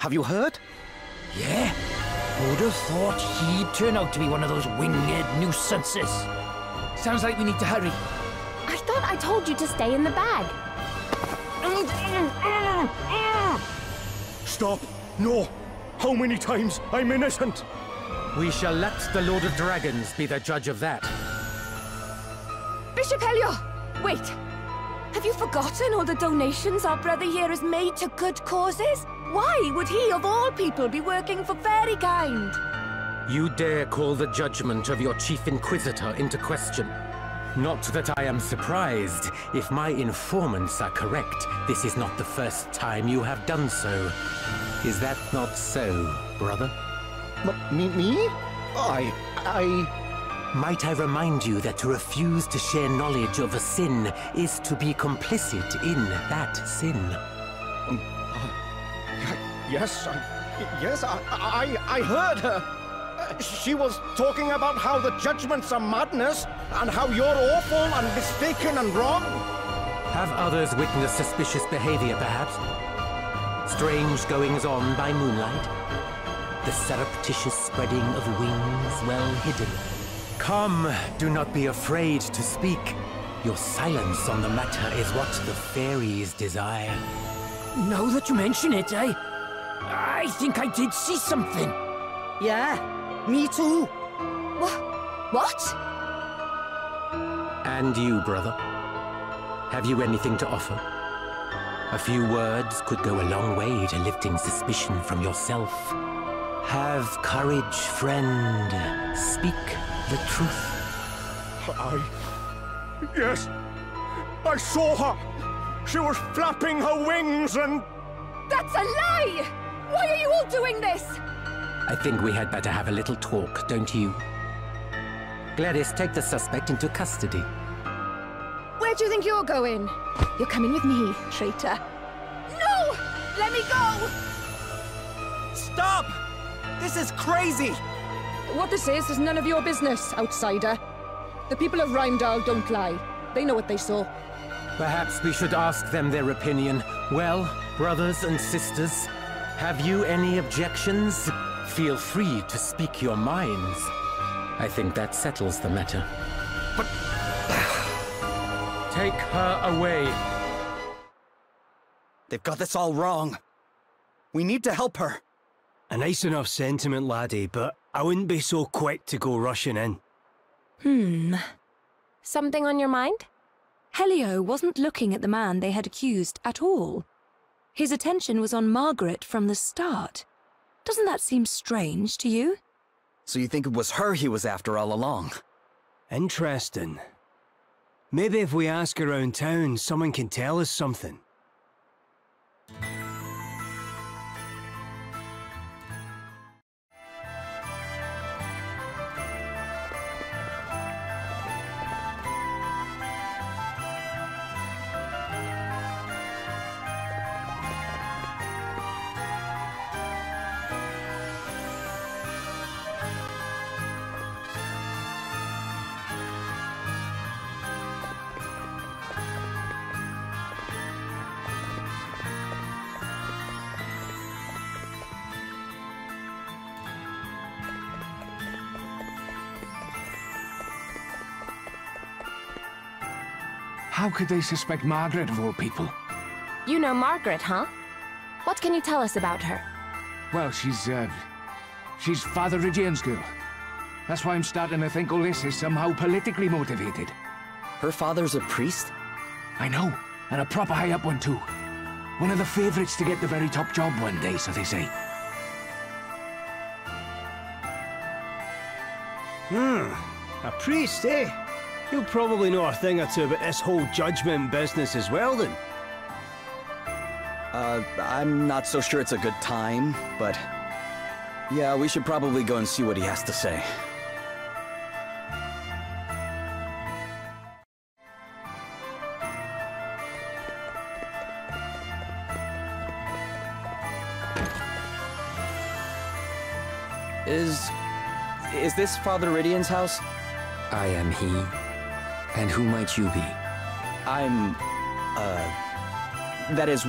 Have you heard? Yeah? Who'd have thought he'd turn out to be one of those winged nuisances? Sounds like we need to hurry. I thought I told you to stay in the bag. Stop! No! How many times? I'm innocent! We shall let the Lord of Dragons be the judge of that. Bishop Helio! Wait! Have you forgotten all the donations our brother here has made to good causes? Why would he, of all people, be working for fairy kind? You dare call the judgment of your chief inquisitor into question. Not that I am surprised. If my informants are correct, this is not the first time you have done so. Is that not so, brother? Me? Might I remind you that to refuse to share knowledge of a sin is to be complicit in that sin? Yes, I heard her. She was talking about how the judgments are madness, and how you're awful and mistaken and wrong. Have others witnessed suspicious behavior, perhaps? Strange goings-on by moonlight? The surreptitious spreading of wings well hidden? Come, do not be afraid to speak. Your silence on the matter is what the fairies desire. Now that you mention it, I think I did see something. Yeah, me too. What? And you, brother? Have you anything to offer? A few words could go a long way to lifting suspicion from yourself. Have courage, friend. Speak the truth. Yes, I saw her. She was flapping her wings and... That's a lie! Why are you all doing this? I think we had better have a little talk, don't you? Gladys, take the suspect into custody. Where do you think you're going? You're coming with me, traitor. No! Let me go! Stop! This is crazy! What this is none of your business, outsider. The people of Rheimdall don't lie. They know what they saw. Perhaps we should ask them their opinion. Well, brothers and sisters, have you any objections? Feel free to speak your minds. I think that settles the matter. But... Take her away. They've got this all wrong. We need to help her. A nice enough sentiment, laddie, but I wouldn't be so quick to go rushing in. Something on your mind? Helio wasn't looking at the man they had accused at all. His attention was on Margaret from the start. Doesn't that seem strange to you? So you think it was her he was after all along? Interesting. Maybe if we ask around town, someone can tell us something. How could they suspect Margaret of all people? You know Margaret, huh? What can you tell us about her? Well, she's Father Regian's girl. That's why I'm starting to think all this is somehow politically motivated. Her father's a priest? I know, and a proper high-up one too. One of the favorites to get the very top job one day, so they say. A priest, eh? He'll probably know a thing or two about this whole judgment business as well, then. I'm not so sure it's a good time, but... yeah, we should probably go and see what he has to say. Is this Father Ridian's house? I am he. And who might you be? That is,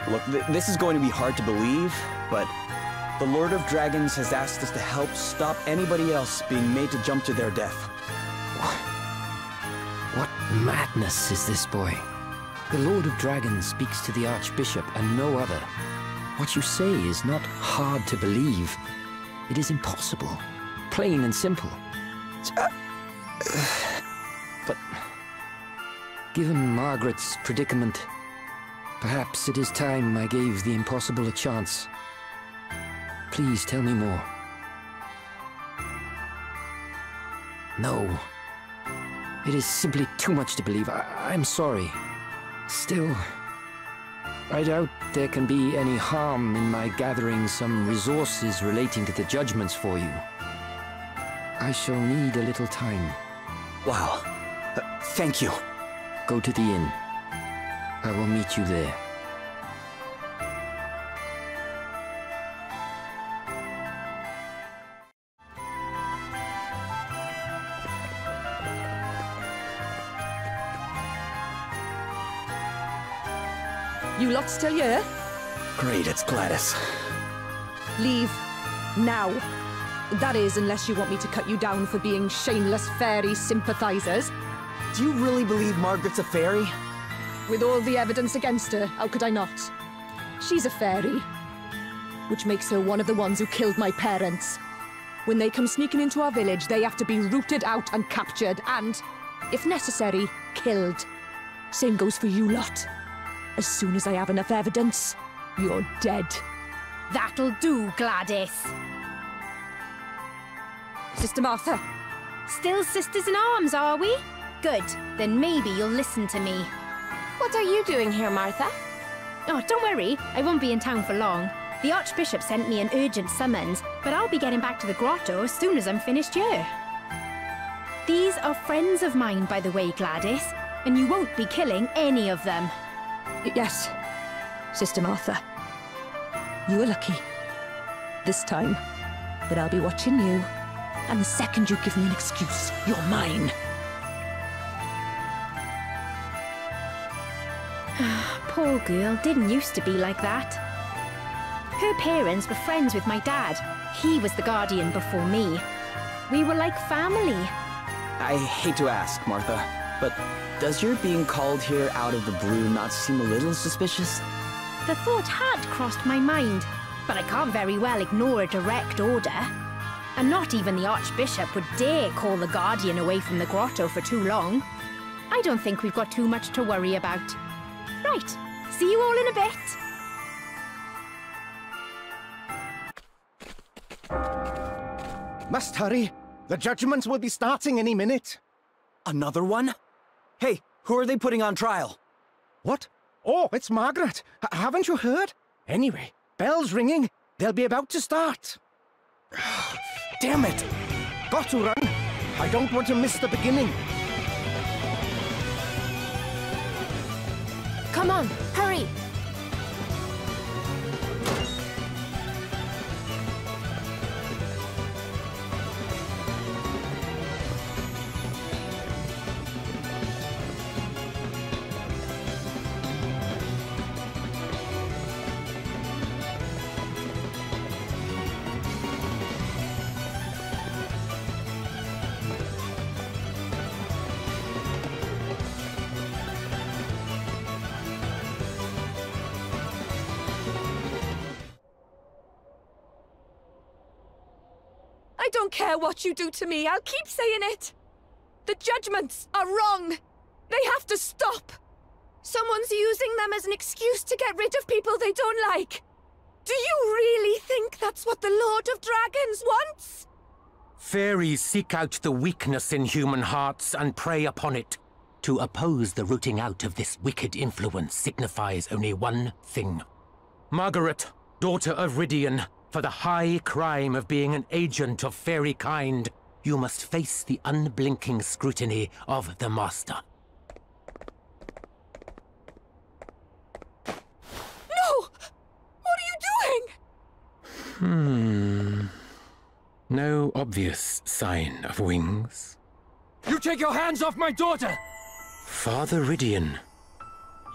Look, this is going to be hard to believe, but the Lord of Dragons has asked us to help stop anybody else being made to jump to their death. What madness is this, boy? The Lord of Dragons speaks to the Archbishop and no other. What you say is not hard to believe. It is impossible. Plain and simple. But given Margaret's predicament, perhaps it is time I gave the impossible a chance. Please tell me more. No. It is simply too much to believe. I'm sorry. Still, I doubt there can be any harm in my gathering some resources relating to the judgments for you. I shall need a little time. Wow. Thank you. Go to the inn. I will meet you there. You lot still here? Great, it's Gladys. Leave. Now. That is, unless you want me to cut you down for being shameless fairy sympathizers. Do you really believe Margaret's a fairy? With all the evidence against her, how could I not? She's a fairy. Which makes her one of the ones who killed my parents. When they come sneaking into our village, they have to be rooted out and captured and, if necessary, killed. Same goes for you lot. As soon as I have enough evidence, you're dead. That'll do, Gladys. Sister Martha. Still sisters in arms, are we? Good. Then maybe you'll listen to me. What are you doing here, Martha? Oh, don't worry. I won't be in town for long. The Archbishop sent me an urgent summons, but I'll be getting back to the grotto as soon as I'm finished here. These are friends of mine, by the way, Gladys, and you won't be killing any of them. Yes, Sister Martha. You were lucky. This time. But I'll be watching you. And the second you give me an excuse, you're mine. Poor girl didn't used to be like that. Her parents were friends with my dad. He was the guardian before me. We were like family. I hate to ask, Martha, but does your being called here out of the blue not seem a little suspicious? The thought had crossed my mind, but I can't very well ignore a direct order. And not even the Archbishop would dare call the Guardian away from the grotto for too long. I don't think we've got too much to worry about. Right, see you all in a bit. Must hurry. The judgments will be starting any minute. Another one? Hey, who are they putting on trial? What? Oh, it's Margaret. Haven't you heard? Anyway, bell's ringing. They'll be about to start. Damn it! Got to run. I don't want to miss the beginning. Come on, hurry! I don't care what you do to me, I'll keep saying it. The judgments are wrong. They have to stop. Someone's using them as an excuse to get rid of people they don't like. Do you really think that's what the Lord of Dragons wants? Fairies seek out the weakness in human hearts and prey upon it. To oppose the rooting out of this wicked influence signifies only one thing. Margaret, daughter of Rydian, for the high crime of being an agent of fairy kind, you must face the unblinking scrutiny of the Master. No! What are you doing? No obvious sign of wings. You take your hands off my daughter! Father Rydian,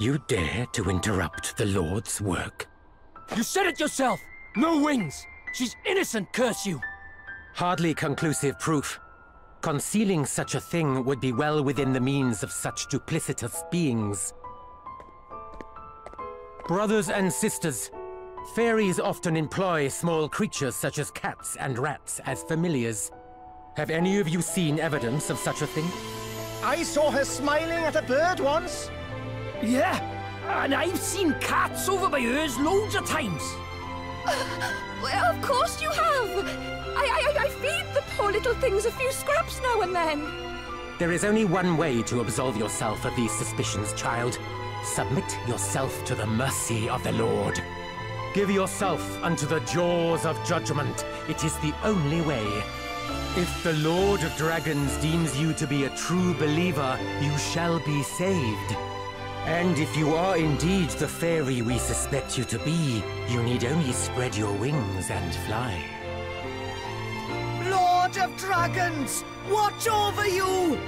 You dare to interrupt the Lord's work? You said it yourself! No wings! She's innocent, curse you! Hardly conclusive proof. Concealing such a thing would be well within the means of such duplicitous beings. Brothers and sisters, fairies often employ small creatures such as cats and rats as familiars. Have any of you seen evidence of such a thing? I saw her smiling at a bird once. Yeah, and I've seen cats over by hers loads of times. Well, of course you have! I feed the poor little things a few scraps now and then. There is only one way to absolve yourself of these suspicions, child. Submit yourself to the mercy of the Lord. Give yourself unto the jaws of judgment. It is the only way. If the Lord of Dragons deems you to be a true believer, you shall be saved. And if you are indeed the fairy we suspect you to be, you need only spread your wings and fly. Lord of Dragons, watch over you!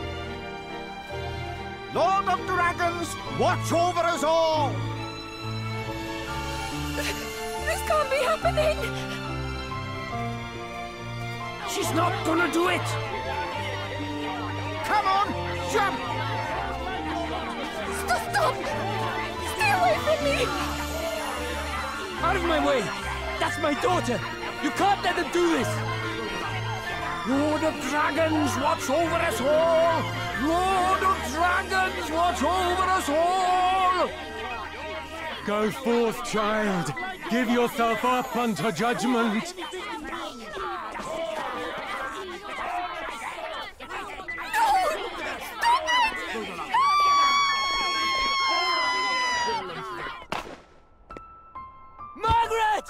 Lord of Dragons, watch over us all! This can't be happening! She's not gonna do it! Come on, jump! Stop! Stay away from me! Out of my way! That's my daughter! You can't let them do this! Lord of Dragons, watch over us all! Lord of Dragons, watch over us all! Go forth, child. Give yourself up unto judgment. Margaret!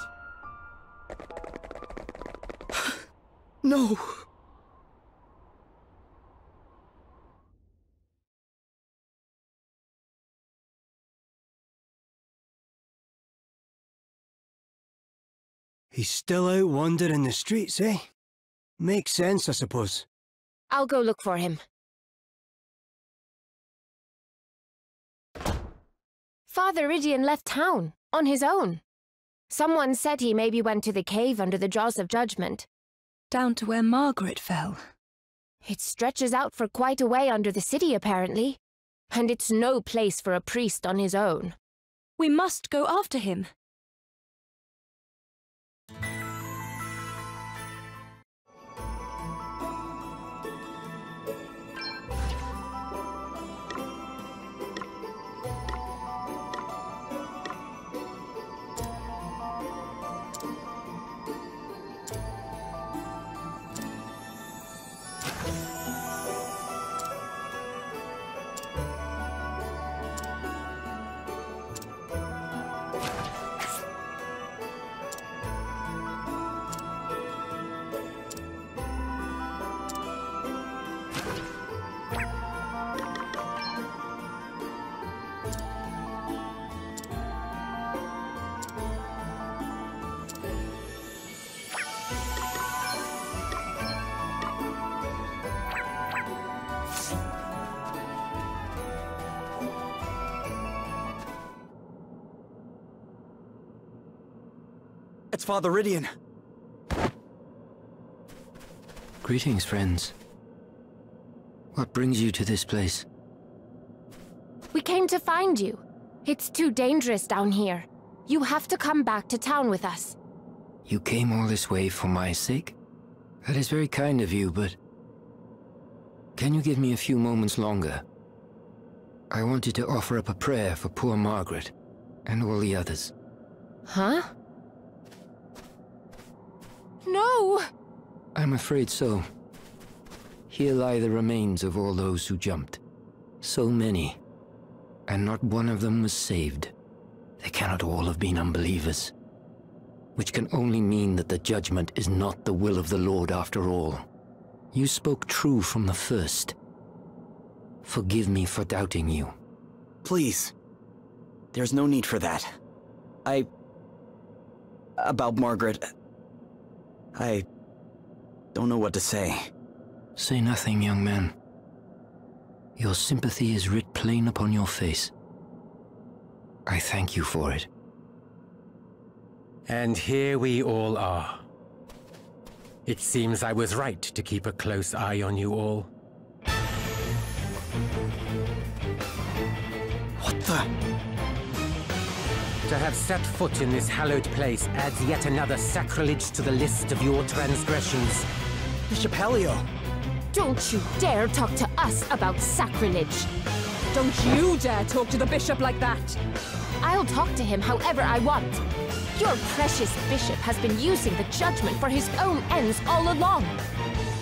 No. He's still out wandering the streets, eh? Makes sense, I suppose. I'll go look for him. Father Idion left town, on his own. Someone said he maybe went to the cave under the jaws of judgment. Down to where Margaret fell. It stretches out for quite a way under the city, apparently. And it's no place for a priest on his own. We must go after him. It's Father Idion. Greetings, friends. What brings you to this place? We came to find you. It's too dangerous down here. You have to come back to town with us. You came all this way for my sake? That is very kind of you, but... Can you give me a few moments longer? I wanted to offer up a prayer for poor Margaret, and all the others. Huh? No! I'm afraid so. Here lie the remains of all those who jumped. So many. And not one of them was saved. They cannot all have been unbelievers. Which can only mean that the judgment is not the will of the Lord after all. You spoke true from the first. Forgive me for doubting you. Please. There's no need for that. About Margaret... I don't know what to say. Say nothing, young man. Your sympathy is writ plain upon your face. I thank you for it. And here we all are. It seems I was right to keep a close eye on you all. What the? To have set foot in this hallowed place adds yet another sacrilege to the list of your transgressions. Bishop Helio. Don't you dare talk to us about sacrilege. Don't you dare talk to the bishop like that! I'll talk to him however I want. Your precious bishop has been using the judgment for his own ends all along.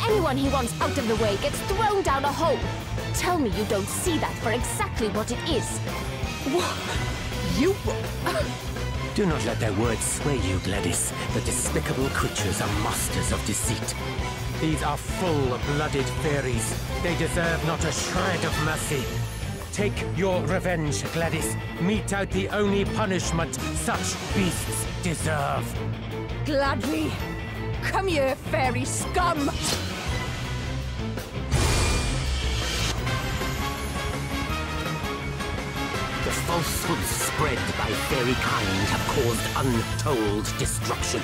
Anyone he wants out of the way gets thrown down a hole. Tell me you don't see that for exactly what it is. You... Do not let their words sway you, Gladys. The despicable creatures are masters of deceit. These are full-blooded fairies. They deserve not a shred of mercy. Take your revenge, Gladys. Mete out the only punishment such beasts deserve. Gladly. Come here, fairy scum! The falsehoods spread by fairy kind have caused untold destruction.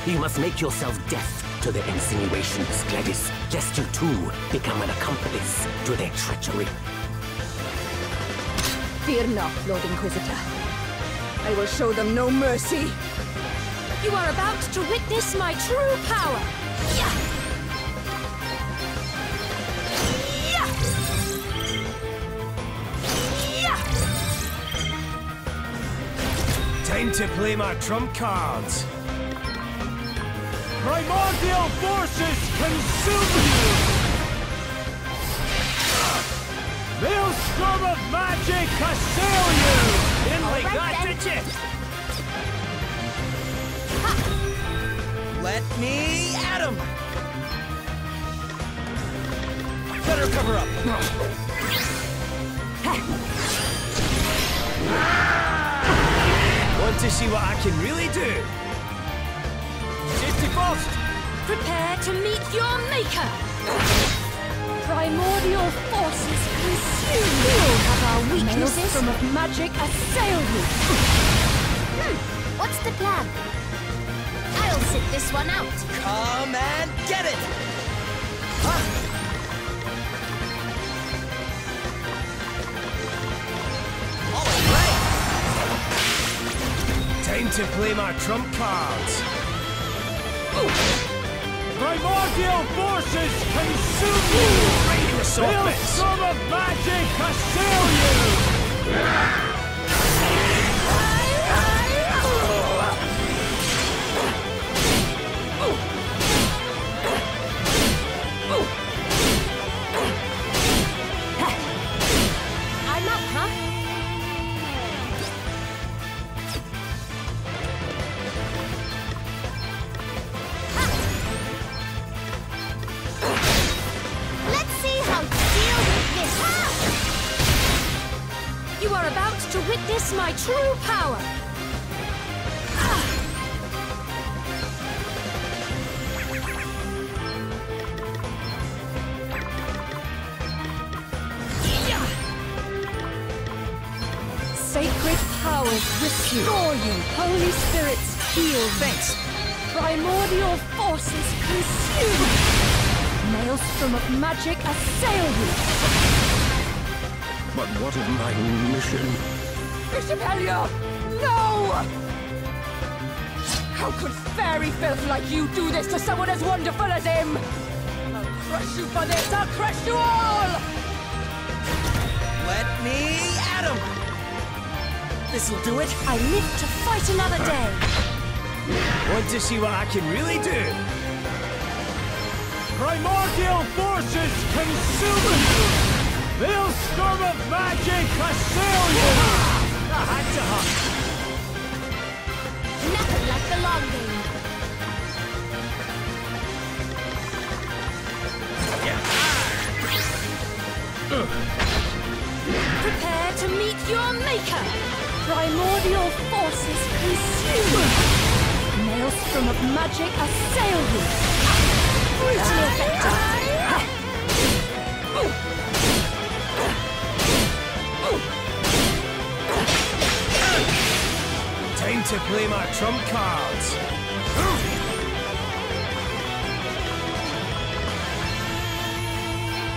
You must make yourself deaf to their insinuations, Gladys, lest you too become an accomplice to their treachery. Fear not, Lord Inquisitor. I will show them no mercy. You are about to witness my true power. Yeah. Yeah. Yeah. Time to play my trump cards. Primordial forces consume you! Maelstrom of magic assail you! Didn't like that, did you? Let me at him! Better cover up. Want to see what I can really do? Safety first! Prepare to meet your maker! Primordial forces consume you! We'll have our weaknesses Maelstrom of magic assail you! What's the plan? I'll sit this one out. Come and get it! Huh? All right! Time to play my trump cards. Primordial forces consume you! Maelstrom of magic assail you! I'm up, huh? Let's see how to deal with this. You are about to witness my true power. Sacred powers restore you. Holy spirits heal. Thanks. Primordial forces consume. Maelstrom of magic assail you. But what of my mission? Bishop Helio! No! How could fairy filth like you do this to someone as wonderful as him? I'll crush you for this! I'll crush you all! Let me at him! This'll do it. I live to fight another day. Want to see what I can really do? Primordial forces consume you! Maelstrom of magic assail you! I had to hunt. Nothing like the long game. Prepare to meet your maker. Primordial forces consume. Maelstrom of magic assail you. Brutally effective. trump cards.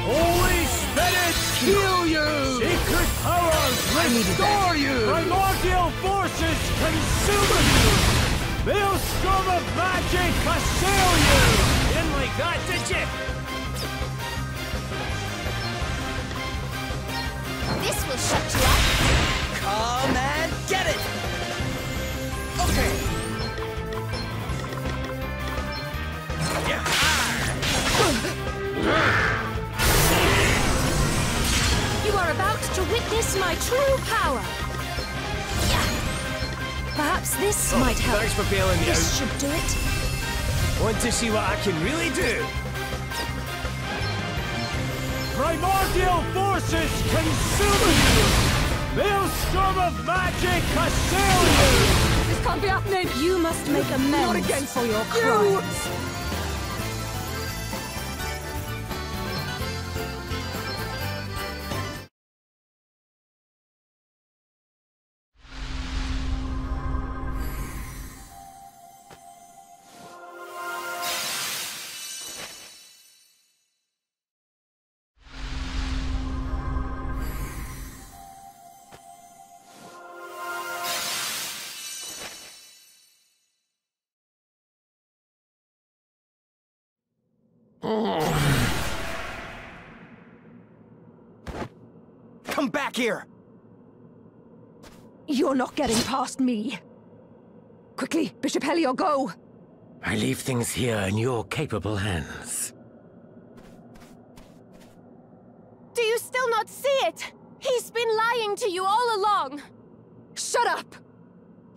Holy Spirit, Helio! Secret powers, restore you! Primordial forces, consume you! Maelstrom of magic, assail you! Didn't like that, did you? This will shut you up. Come and get it! Okay. You are about to witness my true power. Perhaps this might help. Thanks for bailing me out. This should do it. Want to see what I can really do? Primordial forces consume you! Maelstrom of magic assail you! This can't be happening. You must make amends. Not again for your crimes. Come back here! You're not getting past me. Quickly, Bishop Helio, go! I leave things here in your capable hands. Do you still not see it? He's been lying to you all along. Shut up!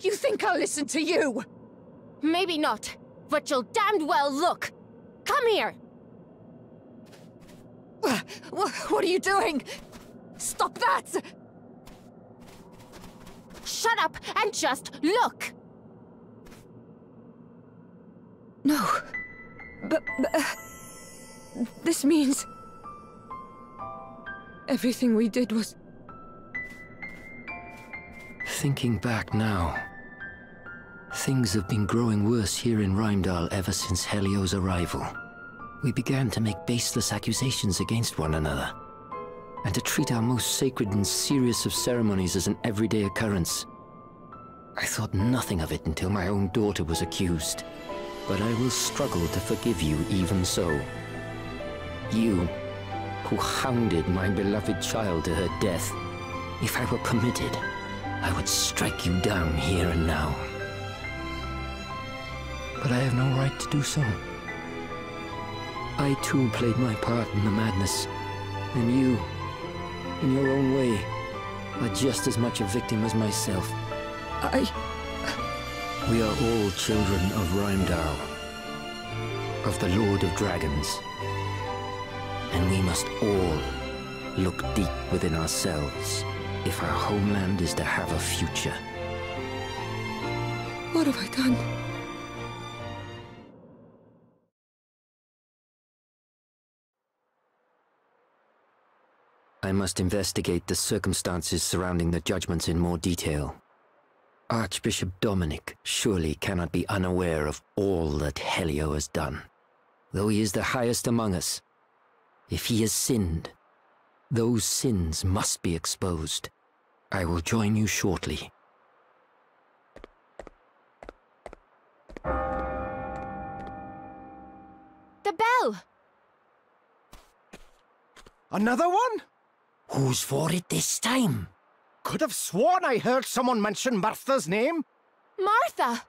You think I'll listen to you? Maybe not, but you'll damned well look. Come here. What are you doing? Stop that! Shut up and just look. No. But this means... everything we did was... Thinking back now, things have been growing worse here in Rheimdall ever since Helio's arrival. We began to make baseless accusations against one another, and to treat our most sacred and serious of ceremonies as an everyday occurrence. I thought nothing of it until my own daughter was accused, but I will struggle to forgive you even so. You, who hounded my beloved child to her death. If I were permitted, I would strike you down here and now. But I have no right to do so. I too played my part in the madness, and you, in your own way, are just as much a victim as myself. We are all children of Rheimdall, of the Lord of Dragons, and we must all look deep within ourselves if our homeland is to have a future. What have I done? I must investigate the circumstances surrounding the judgments in more detail. Archbishop Dominic surely cannot be unaware of all that Helio has done. Though he is the highest among us, if he has sinned, those sins must be exposed. I will join you shortly. The bell! Another one? Who's for it this time? Could have sworn I heard someone mention Martha's name. Martha!